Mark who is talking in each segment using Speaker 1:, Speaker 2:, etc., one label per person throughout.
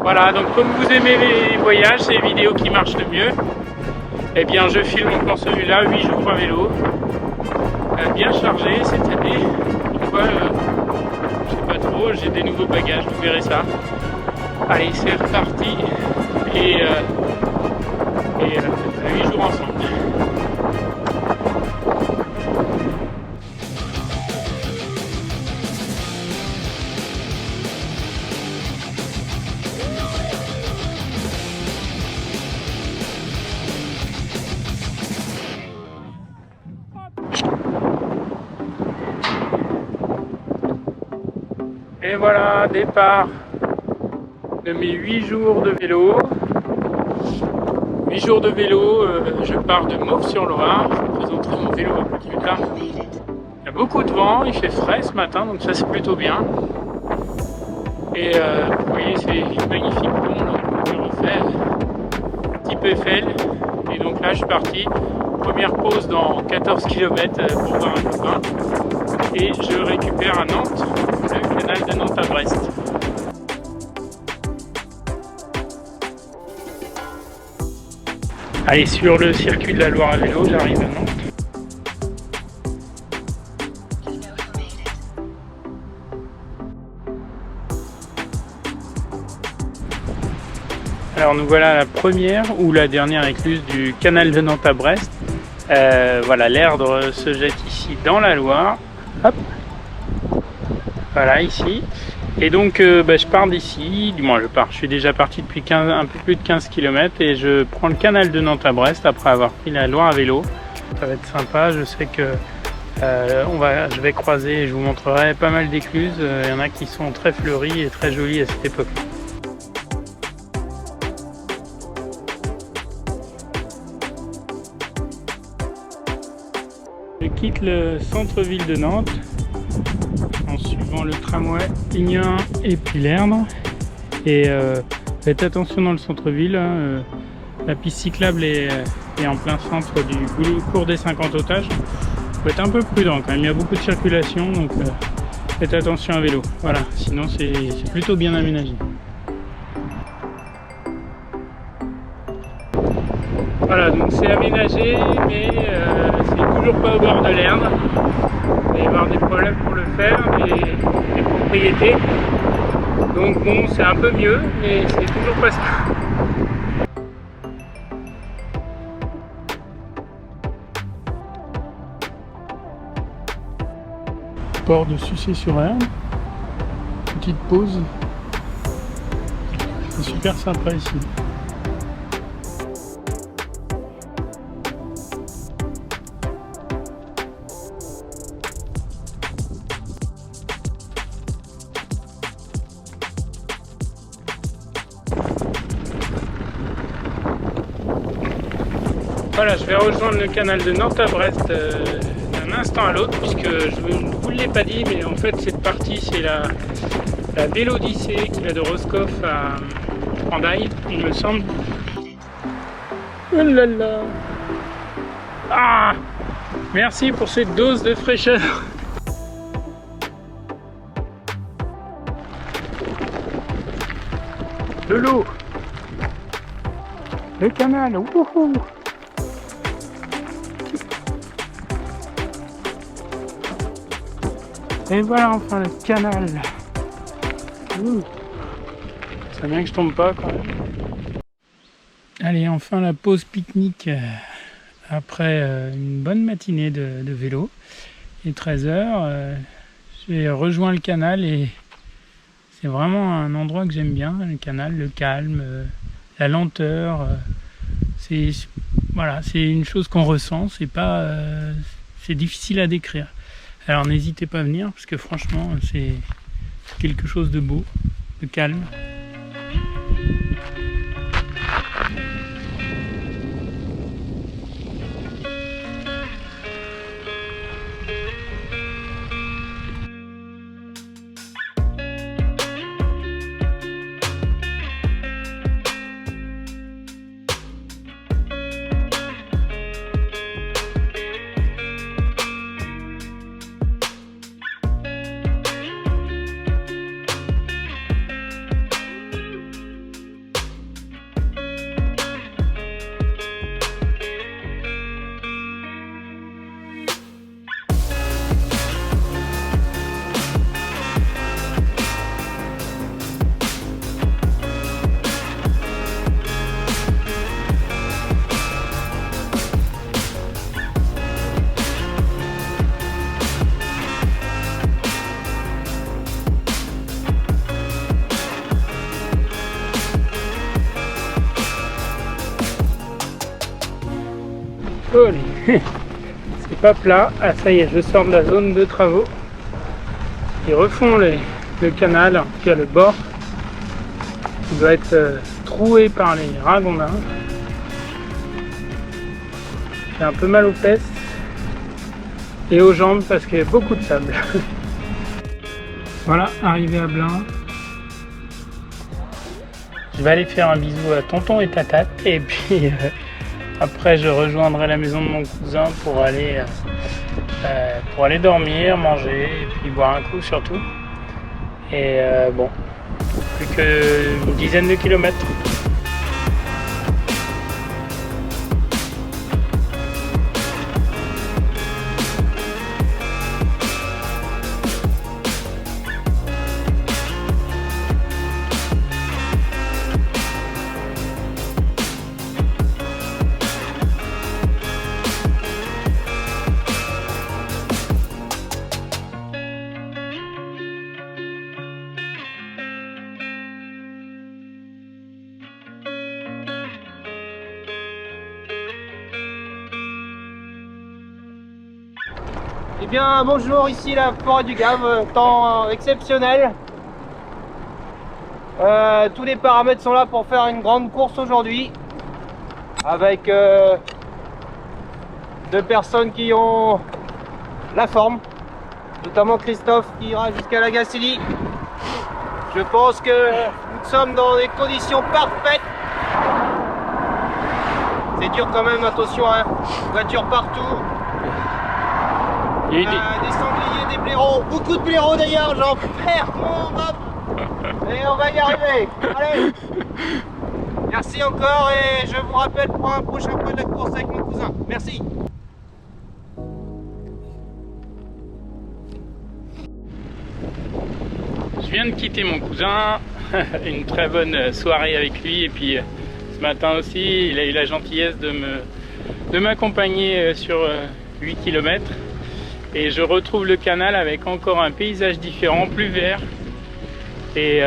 Speaker 1: Voilà, donc comme vous aimez les voyages, c'est les vidéos qui marchent le mieux. Eh bien, je filme encore celui-là, 8 jours à vélo. Bien chargé cette année. Pourquoi je sais pas trop, j'ai des nouveaux bagages, vous verrez ça. Allez, c'est reparti. Et 8 jours ensemble. Et voilà, départ de mes 8 jours de vélo. 8 jours de vélo, je pars de Mauves-sur-Loire. Je vous présenterai mon vélo un peu plus tard. Il y a beaucoup de vent, il fait frais ce matin, donc ça c'est plutôt bien. Et vous voyez ces magnifiques ponts là, que je refais, type Eiffel. Et donc là je suis parti. Première pause dans 14 km pour voir un copain. Et je récupère à Nantes, le canal de Nantes à Brest. Allez, sur le circuit de la Loire à vélo, j'arrive à Nantes. Alors nous voilà à la première ou la dernière écluse du canal de Nantes à Brest. Voilà, l'Erdre se jette ici dans la Loire. Hop. Voilà, ici. Et donc je pars d'ici, du moins je suis déjà parti depuis un peu plus de 15 km et je prends le canal de Nantes à Brest après avoir pris la Loire à vélo. Ça va être sympa, je sais que je vais croiser et je vous montrerai pas mal d'écluses. Il y en a qui sont très fleuries et très jolies à cette époque. Je quitte le centre-ville de Nantes en suivant le tramway Lignon et puis l'Erdre. Et faites attention dans le centre-ville, hein, la piste cyclable est en plein centre du cours des 50 otages. Il faut être un peu prudent quand même, il y a beaucoup de circulation, donc faites attention à vélo. Voilà, sinon c'est plutôt bien aménagé. Voilà, donc c'est aménagé, mais c'est toujours pas au bord de l'Erdre. Il va y avoir des problèmes pour le faire, des propriétés. Donc bon, c'est un peu mieux, mais c'est toujours pas ça. Port de Sucé-sur-Erdre. Petite pause. C'est super sympa ici. Voilà, je vais rejoindre le canal de Nantes à Brest d'un instant à l'autre, puisque je ne vous l'ai pas dit, mais en fait cette partie c'est la Vélodyssée qui va de Roscoff à Hendaye, il me semble. Oh là là. Ah, merci pour cette dose de fraîcheur. De l'eau. Le canal. Wouhou. Et voilà enfin le canal. C'est bien que je tombe pas quand même. Allez, enfin la pause pique-nique après une bonne matinée de vélo. Il est 13h. J'ai rejoint le canal et c'est vraiment un endroit que j'aime bien. Le canal, le calme, la lenteur. Voilà, c'est une chose qu'on ressent. C'est difficile à décrire. Alors n'hésitez pas à venir parce que franchement c'est quelque chose de beau, de calme. Oh, c'est pas plat. Ah ça y est, je sors de la zone de travaux. Ils refont le canal, qui a le bord. Il doit être troué par les ragondins. J'ai un peu mal aux fesses et aux jambes parce qu'il y a beaucoup de sable. Voilà, arrivé à Blain. Je vais aller faire un bisou à tonton et tatate et puis après je rejoindrai la maison de mon cousin pour aller dormir, manger et puis boire un coup surtout. Et bon, plus qu'une dizaine de kilomètres.
Speaker 2: Eh bien bonjour, ici la forêt du Gave, temps exceptionnel. Tous les paramètres sont là pour faire une grande course aujourd'hui. Avec 2 personnes qui ont la forme. Notamment Christophe qui ira jusqu'à la Gacilly. Je pense que nous sommes dans des conditions parfaites. C'est dur quand même, attention, hein. Voitures partout.
Speaker 1: Il y a eu
Speaker 2: des sangliers, des blaireaux, beaucoup de blaireaux d'ailleurs, j'en perds mon homme. Et on va y arriver. Allez. Merci encore et je vous rappelle pour un prochain point de la course avec mon cousin. Merci.
Speaker 1: Je viens de quitter mon cousin, une très bonne soirée avec lui et puis ce matin aussi il a eu la gentillesse de m'accompagner sur 8 km. Et je retrouve le canal avec encore un paysage différent, plus vert. Et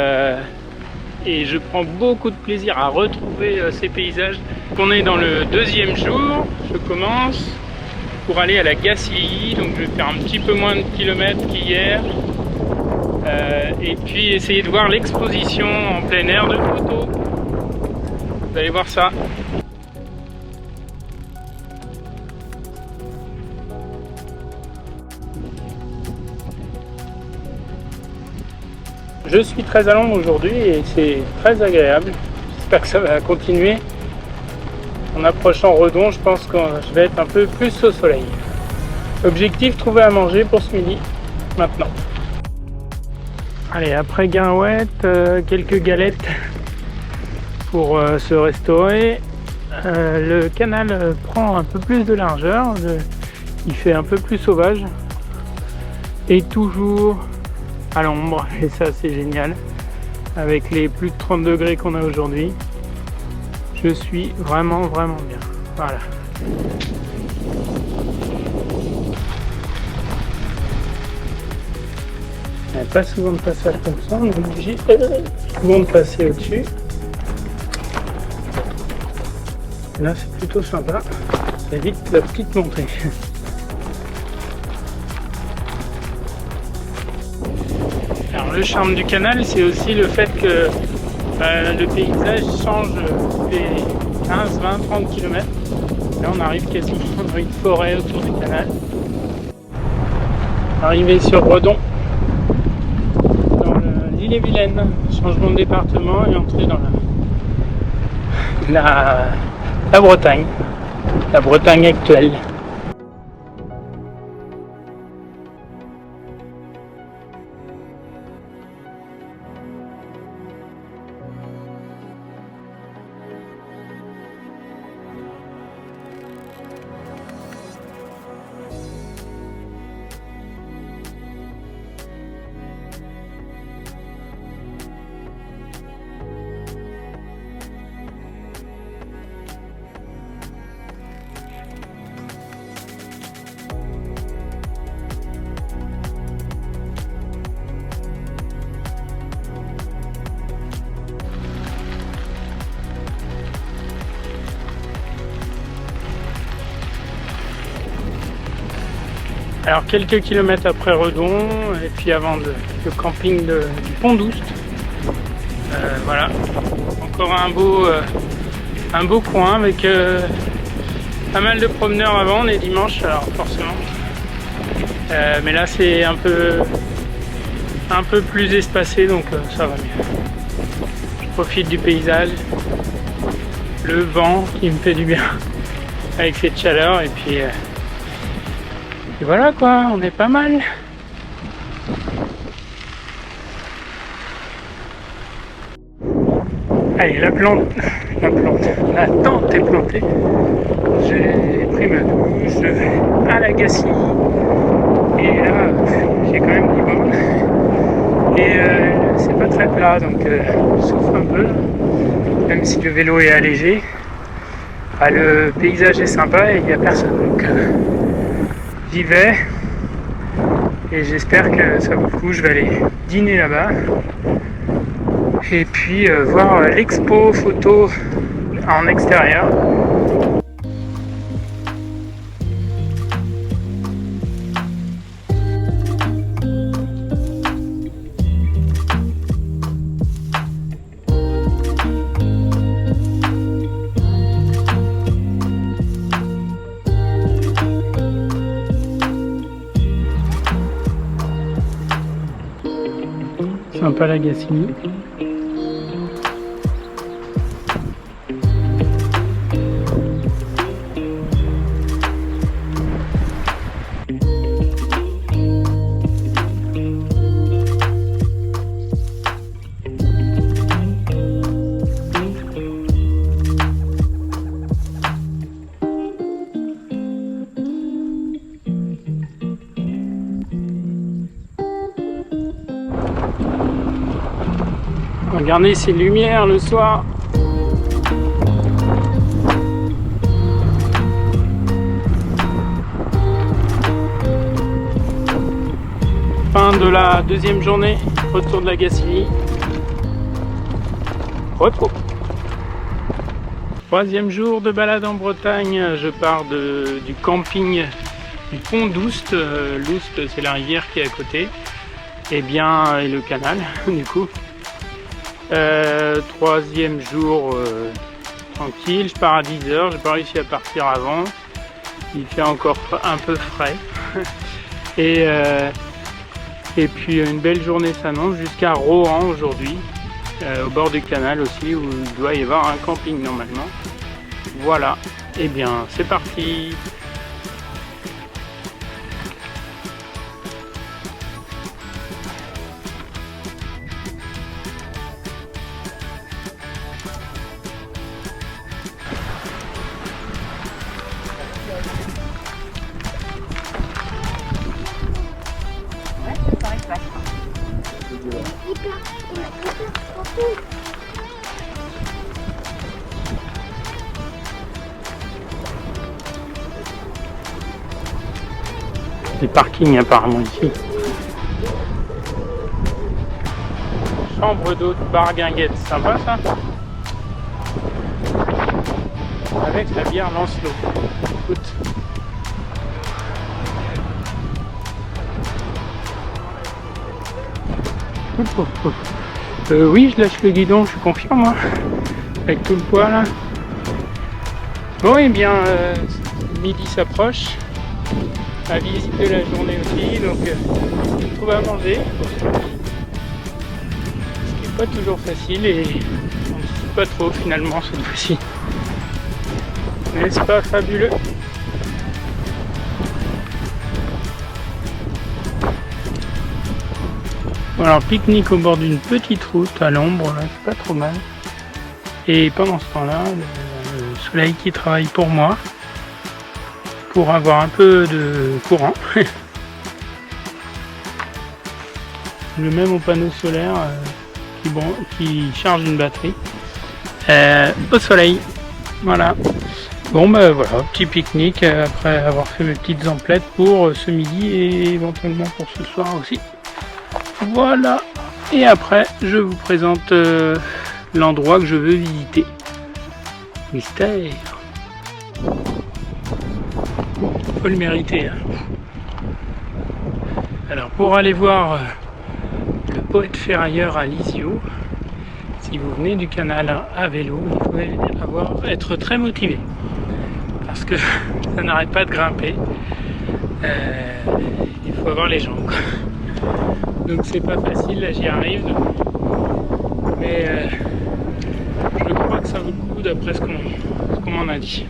Speaker 1: je prends beaucoup de plaisir à retrouver ces paysages. On est dans le 2e jour, je commence pour aller à la Gacilly. Donc je vais faire un petit peu moins de kilomètres qu'hier. Et puis essayer de voir l'exposition en plein air de photos. Vous allez voir ça. Je suis très à l'ombre aujourd'hui et c'est très agréable. J'espère que ça va continuer. En approchant Redon, je pense que je vais être un peu plus au soleil. Objectif, trouver à manger pour ce midi, maintenant. Allez, après Guinouette, quelques galettes pour se restaurer. Le canal prend un peu plus de largeur, il fait un peu plus sauvage. Et toujours à l'ombre, et ça c'est génial avec les plus de 30 degrés qu'on a aujourd'hui. Je suis vraiment bien. Voilà. Il n'y a pas souvent de passage comme ça, on est obligé souvent de passer au-dessus. Là c'est plutôt sympa, ça évite la petite montée. Alors le charme du canal, c'est aussi le fait que le paysage change tous les 15, 20, 30 km. Là on arrive quasiment dans une forêt autour du canal. Arrivé sur Redon, dans l'île-et-Vilaine, changement de département et entrée dans la Bretagne, la Bretagne actuelle. Alors quelques kilomètres après Redon, et puis avant le camping du Pont d'Oust. Voilà, encore un beau coin avec pas mal de promeneurs avant, on est dimanche, alors forcément. Mais là c'est un peu plus espacé, donc ça va mieux. Je profite du paysage, le vent qui me fait du bien avec cette chaleur, et puis voilà quoi, on est pas mal. Allez, la tente est plantée. J'ai pris ma douche, je vais à la Gacilly. Et là, j'ai quand même du vent. Et c'est pas très plat, donc je souffre un peu. Même si le vélo est allégé. Le paysage est sympa et il n'y a personne. Donc j'y vais. Et j'espère que ça vaut le coup. Je vais aller dîner là-bas. Et puis voir l'expo photo en extérieur. Sympa la Gacilly. Regardez ces lumières le soir. Fin de la deuxième journée, retour de la Gacilly. Repos. Troisième jour de balade en Bretagne, je pars du camping du Pont d'Oust. L'Oust, c'est la rivière qui est à côté. Et le canal, du coup. Troisième jour tranquille, je pars à 10h, j'ai pas réussi à partir avant, il fait encore un peu frais et puis une belle journée s'annonce jusqu'à Rohan aujourd'hui, au bord du canal aussi, où il doit y avoir un camping normalement. Voilà, et bien c'est parti. Les parkings apparemment ici. Chambre d'hôte bar guinguette, sympa ça. Avec la bière Lancelot. Écoute. Oui, je lâche le guidon, je suis confiant moi. Avec tout le poids là. Bon et bien midi s'approche. La visite de la journée aussi, donc je trouve à manger, ce qui n'est pas toujours facile et on ne sait pas trop finalement cette fois-ci. N'est-ce pas fabuleux? Bon, alors pique-nique au bord d'une petite route à l'ombre, là c'est pas trop mal. Et pendant ce temps-là, le soleil qui travaille pour moi. Pour avoir un peu de courant. Le même au panneau solaire qui charge une batterie au soleil. Voilà. Bon voilà, petit pique-nique après avoir fait mes petites emplettes pour ce midi et éventuellement pour ce soir aussi. Voilà. Et après je vous présente l'endroit que je veux visiter. Mystère. Faut le mériter. Hein. Alors pour aller voir le poète ferrailleur à Lisieux, si vous venez du canal à vélo, vous pouvez être très motivé parce que ça n'arrête pas de grimper. Il faut avoir les jambes. Donc c'est pas facile, là j'y arrive. Mais je crois que ça vaut le coup d'après ce qu'on m'en a dit.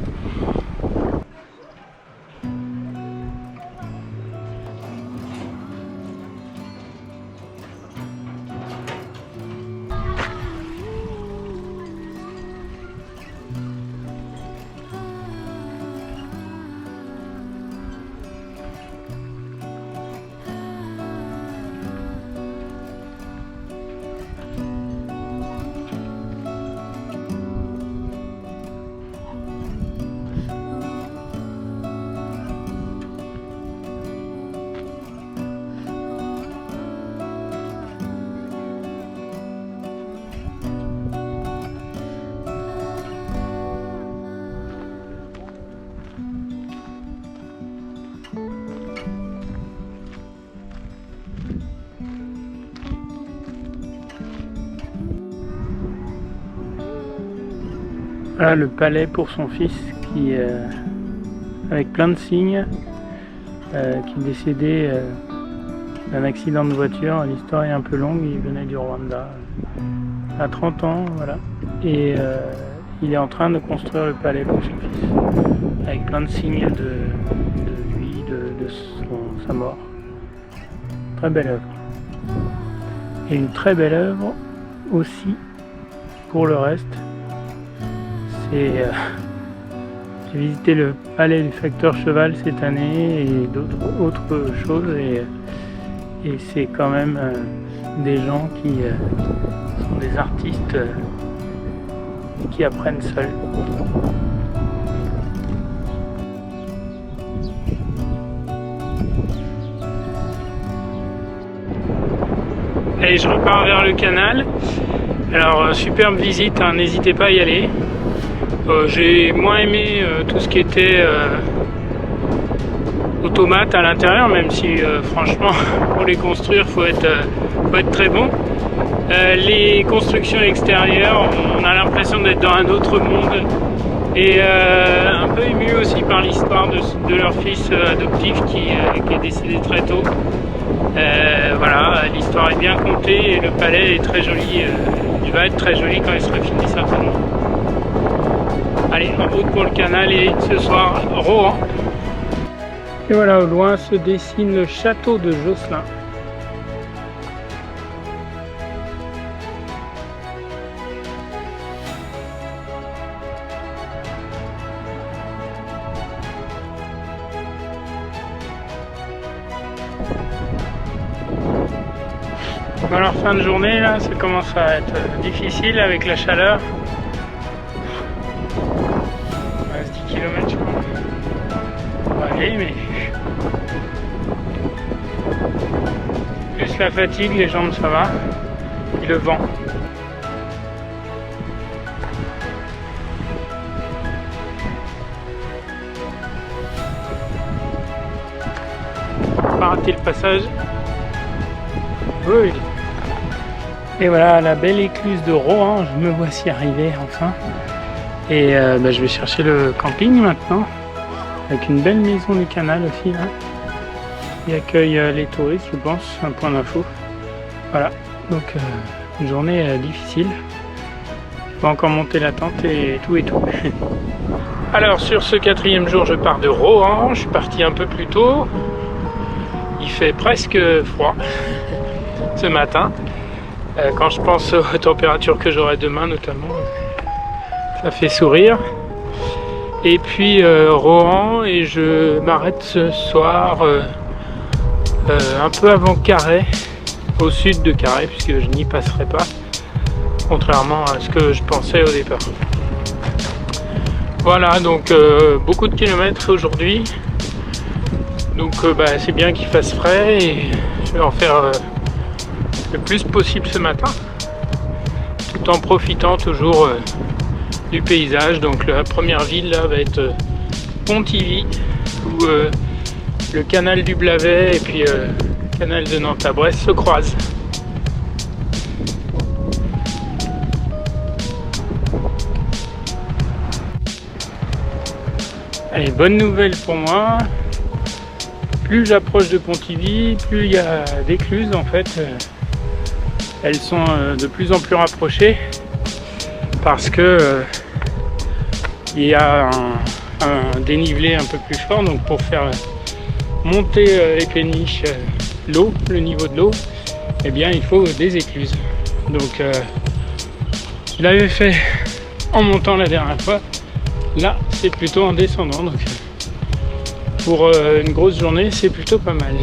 Speaker 1: Voilà le palais pour son fils qui, avec plein de signes, qui est décédé d'un accident de voiture. L'histoire est un peu longue, il venait du Rwanda à 30 ans, voilà. Et il est en train de construire le palais pour son fils, avec plein de signes de lui, de sa mort. Très belle œuvre. Et une très belle œuvre aussi pour le reste. J'ai visité le palais du facteur cheval cette année et autres choses et c'est quand même des gens qui sont des artistes qui apprennent seuls. Allez, je repars vers le canal. Alors superbe visite, hein, n'hésitez pas à y aller. J'ai moins aimé tout ce qui était automate à l'intérieur, même si franchement pour les construire faut être très bon. Les constructions extérieures, on a l'impression d'être dans un autre monde et un peu ému aussi par l'histoire de leur fils adoptif qui est décédé très tôt. Voilà, l'histoire est bien contée et le palais est très joli. Il va être très joli quand il sera fini certainement. Allez, en route pour le canal et ce soir, Rohan. Et voilà, au loin se dessine le château de Josselin. Bon alors fin de journée, là, ça commence à être difficile avec la chaleur. 10 km je crois. On va aller, mais plus la fatigue, les jambes ça va, et le vent. Pas rater le passage. Oui. Et voilà la belle écluse de Rohan, je me voici arrivé enfin. Et je vais chercher le camping maintenant, avec une belle maison du canal aussi là, qui accueille les touristes, je pense, un point d'info. Voilà, donc une journée difficile. Je vais encore monter la tente et tout. Alors sur ce 4e jour, je pars de Rohan, je suis parti un peu plus tôt. Il fait presque froid ce matin. Quand je pense aux températures que j'aurai demain notamment, ça fait sourire. Et puis Rohan, et je m'arrête ce soir un peu avant Carhaix, au sud de Carhaix, puisque je n'y passerai pas, contrairement à ce que je pensais au départ. Voilà, donc beaucoup de kilomètres aujourd'hui, donc c'est bien qu'il fasse frais et je vais en faire le plus possible ce matin, tout en profitant toujours du paysage. Donc la première ville là va être Pontivy, où le canal du Blavet et puis canal de Nantes à Brest se croisent. Allez, bonne nouvelle pour moi. Plus j'approche de Pontivy, plus il y a d'écluses en fait. Elles sont de plus en plus rapprochées parce que il y a un dénivelé un peu plus fort, donc pour faire monter les péniches, l'eau, le niveau de l'eau, eh bien il faut des écluses. Donc je l'avais fait en montant la dernière fois, là c'est plutôt en descendant, donc pour une grosse journée c'est plutôt pas mal.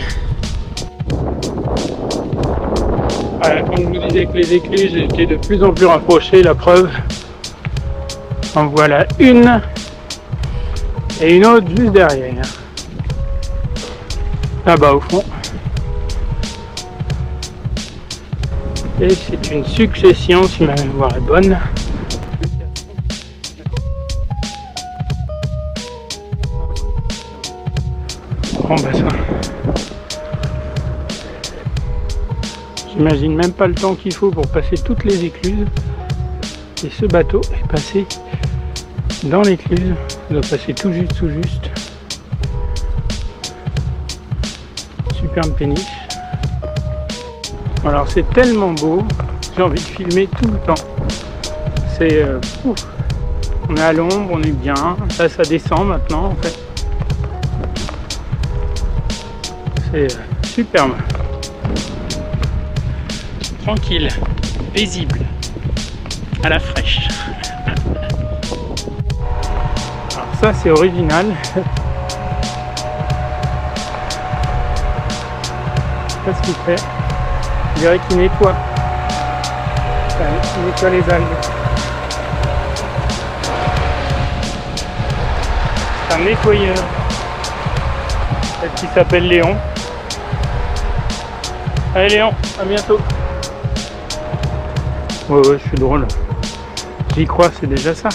Speaker 1: Voilà, comme je vous disais que les écluses étaient de plus en plus rapprochées, la preuve, en voilà une et une autre juste derrière. Là-bas au fond. Et c'est une succession, si ma mémoire est bonne. Grand bassin. J'imagine même pas le temps qu'il faut pour passer toutes les écluses. Et ce bateau est passé dans l'écluse. Il doit passer tout juste, tout juste. Superbe péniche. Alors c'est tellement beau, j'ai envie de filmer tout le temps. C'est on est à l'ombre, on est bien. Là ça descend maintenant en fait. C'est superbe. Tranquille, paisible, à la fraîche. Alors ça c'est original. Je sais pas ce qu'il fait. Je dirais qu'il nettoie. Il nettoie les algues. C'est un nettoyeur. Peut-être qu'il s'appelle Léon. Allez Léon, à bientôt. Ouais, je suis drôle. J'y crois, c'est déjà ça.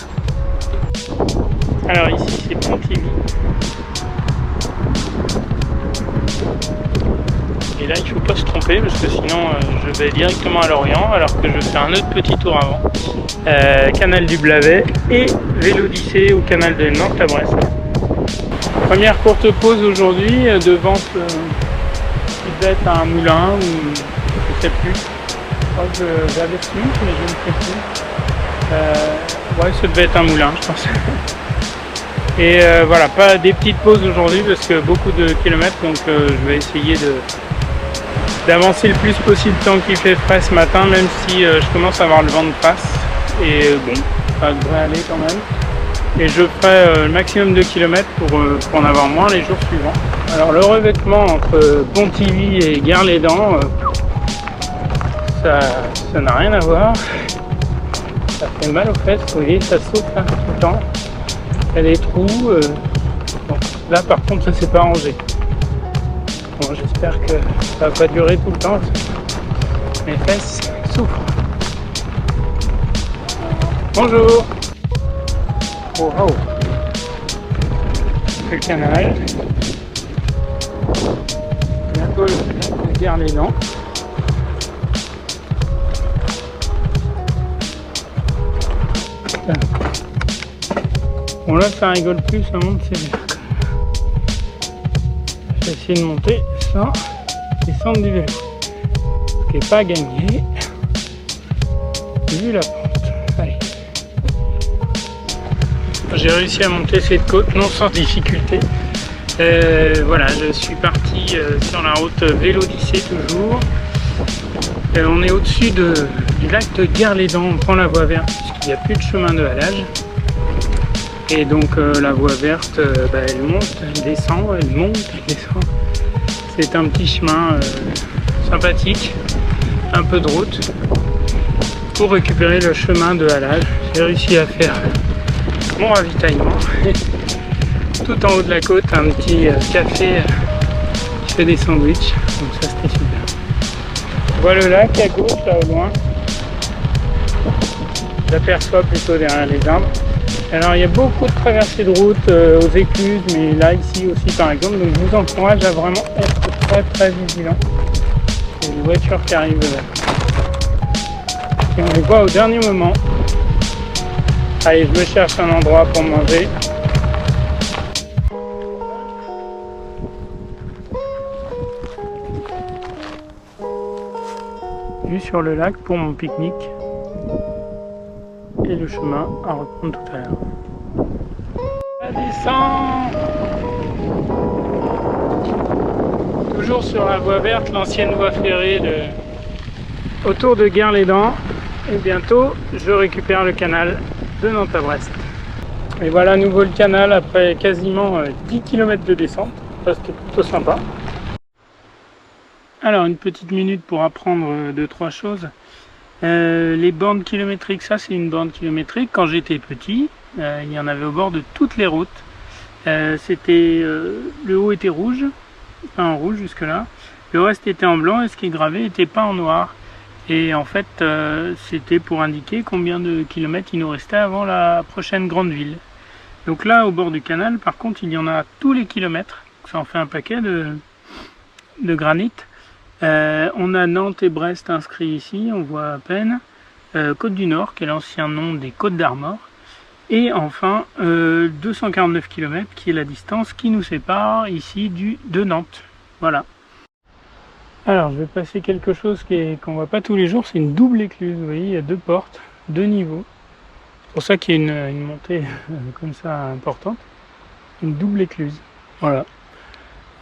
Speaker 1: Alors ici c'est Pontivy. Et là il ne faut pas se tromper parce que sinon je vais directement à Lorient alors que je fais un autre petit tour avant. Canal du Blavet et Vélodyssée au canal de Nantes à Brest. Première courte pause aujourd'hui devant ce qui devait être un moulin ou je ne sais plus. Je crois que j'avais su mais je ne sais plus. Ouais, ça devait être un moulin je pense. Et voilà, pas des petites pauses aujourd'hui parce que beaucoup de kilomètres, donc je vais essayer d'avancer le plus possible tant qu'il fait frais ce matin, même si je commence à avoir le vent de face. Et bon, ça devrait aller quand même. Et je ferai le maximum de kilomètres pour en avoir moins les jours suivants. Alors le revêtement entre Pontivy et Gare-les-Dents, ça n'a rien à voir. Ça fait mal aux fesses, vous voyez, ça saute là tout le temps. Il y a des trous. Bon, là par contre ça s'est pas arrangé. Bon, j'espère que ça va pas durer tout le temps. Mes fesses souffrent. Bonjour. Oh, oh. C'est le canal. Bientôt le Gare-les-Dents. Bon là ça rigole plus, ça monte sévère. Je vais essayer de monter sans descendre du vélo. Ce qui n'est pas gagné. Vu la pente. Allez. J'ai réussi à monter cette côte non sans difficulté. Voilà, je suis parti sur la route Vélodyssée toujours. On est au-dessus du lac de Gare-les-Dents, on prend la voie verte puisqu'il n'y a plus de chemin de halage. Et donc la voie verte, elle monte, elle descend, elle monte, elle descend. C'est un petit chemin sympathique, un peu de route, pour récupérer le chemin de halage. J'ai réussi à faire mon ravitaillement. Tout en haut de la côte, un petit café qui fait des sandwichs, donc ça c'était super. Je vois le lac à gauche, là au loin. J'aperçois plutôt derrière les arbres. Alors il y a beaucoup de traversées de route aux écluses, mais là ici aussi par exemple, donc je vous encourage à vraiment être très très vigilant. C'est une voiture qui arrive. Et on les voit au dernier moment. Allez, je me cherche un endroit pour manger. Vue sur le lac pour mon pique-nique. Et le chemin à reprendre tout à l'heure. Ça descend. Toujours sur la voie verte, l'ancienne voie ferrée autour de Guerre-les-Dents. Et bientôt, je récupère le canal de Nantes à Brest. Et voilà à nouveau le canal après quasiment 10 km de descente. Ça, c'était plutôt sympa. Alors, une petite minute pour apprendre 2-3 choses. Les bandes kilométriques, ça c'est une bande kilométrique. Quand j'étais petit, il y en avait au bord de toutes les routes. Le haut était rouge, enfin en rouge jusque là. Le reste était en blanc et ce qui est gravé était peint en noir. Et en fait, c'était pour indiquer combien de kilomètres il nous restait avant la prochaine grande ville. Donc là, au bord du canal, par contre, il y en a tous les kilomètres. Ça en fait un paquet de granit. On a Nantes et Brest inscrits ici, on voit à peine. Côte du Nord, qui est l'ancien nom des Côtes d'Armor. Et enfin, 249 km, qui est la distance qui nous sépare ici de Nantes. Voilà. Alors, je vais passer quelque chose qu'on voit pas tous les jours, c'est une double écluse. Vous voyez, il y a 2 portes, 2 niveaux. C'est pour ça qu'il y a une montée comme ça importante. Une double écluse. Voilà.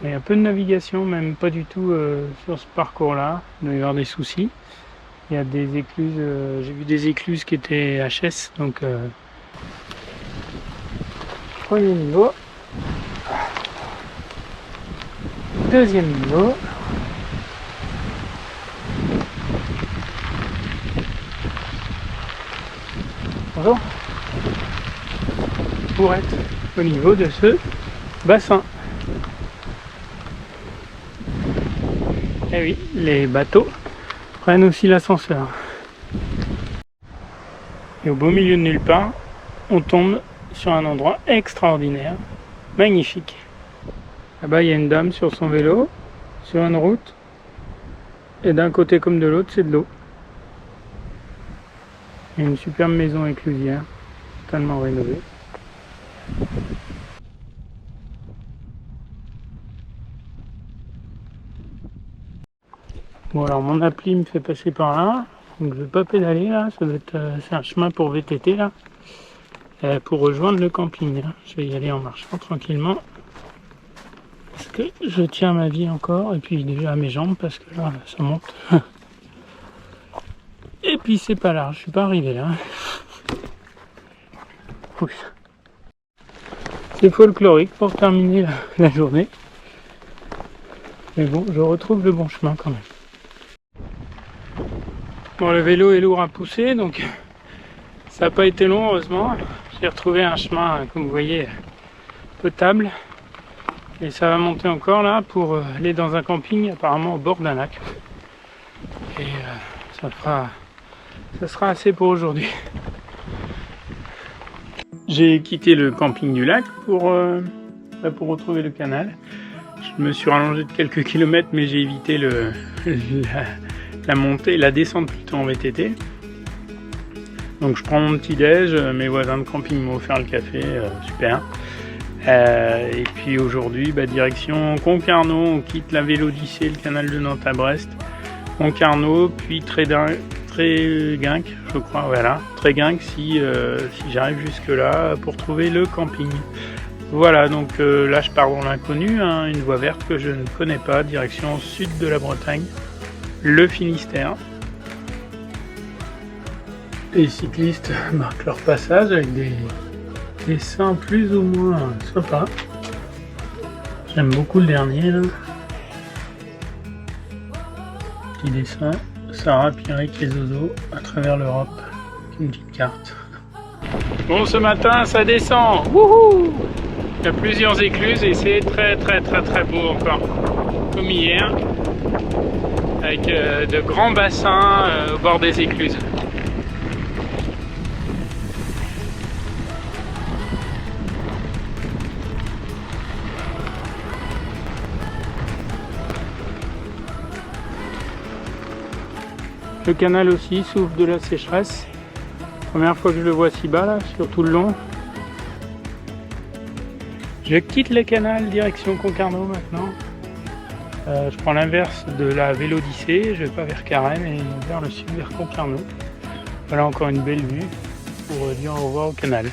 Speaker 1: Il y a un peu de navigation, même pas du tout sur ce parcours-là. Il doit y avoir des soucis. Il y a des écluses, j'ai vu des écluses qui étaient HS, donc premier niveau. Deuxième niveau. Bonjour. Pour être au niveau de ce bassin. Eh oui, les bateaux prennent aussi l'ascenseur. Et au beau milieu de nulle part, on tombe sur un endroit extraordinaire, magnifique. Là-bas, il y a une dame sur son vélo, sur une route, et d'un côté comme de l'autre, c'est de l'eau. Il y a une superbe maison éclusière, totalement rénovée. Bon, alors mon appli me fait passer par là, donc je vais pas pédaler là, c'est un chemin pour VTT là, pour rejoindre le camping. Hein. Je vais y aller en marchant tranquillement, parce que je tiens ma vie encore, et puis déjà à mes jambes, parce que là, ça monte. Et puis c'est pas large, je suis pas arrivé là. C'est folklorique pour terminer la journée. Mais bon, je retrouve le bon chemin quand même. Bon, le vélo est lourd à pousser, donc ça n'a pas été long, heureusement. J'ai retrouvé un chemin, comme vous voyez, potable. Et ça va monter encore là pour aller dans un camping, apparemment au bord d'un lac. Et ça sera assez pour aujourd'hui. J'ai quitté le camping du lac pour retrouver le canal. Je me suis rallongé de quelques kilomètres, mais j'ai évité la montée, la descente plutôt en VTT. Donc je prends mon petit déj, mes voisins de camping m'ont offert le café, super. Et puis aujourd'hui, direction Concarneau, on quitte la Vélodyssée, le canal de Nantes à Brest. Concarneau, puis Tréguinque, je crois, voilà. Tréguinque si j'arrive jusque là pour trouver le camping. Voilà, donc là je pars dans l'inconnu, hein, une voie verte que je ne connais pas, direction sud de la Bretagne, le Finistère. Les cyclistes marquent leur passage avec des dessins plus ou moins sympas. J'aime beaucoup le dernier là. Petit dessin, Sarah, Pierrick et Zozo à travers l'Europe, une petite carte. Bon, ce matin ça descend, wouhou! Il y a plusieurs écluses et c'est très beau encore, comme hier, avec de grands bassins au bord des écluses. Le canal aussi souffre de la sécheresse. Première fois que je le vois si bas là, sur tout le long. Je quitte le canal direction Concarneau maintenant. Je prends l'inverse de la Vélodyssée, je vais pas vers Carême mais vers le sud, vers Concarneau. Voilà encore une belle vue pour dire au revoir au canal.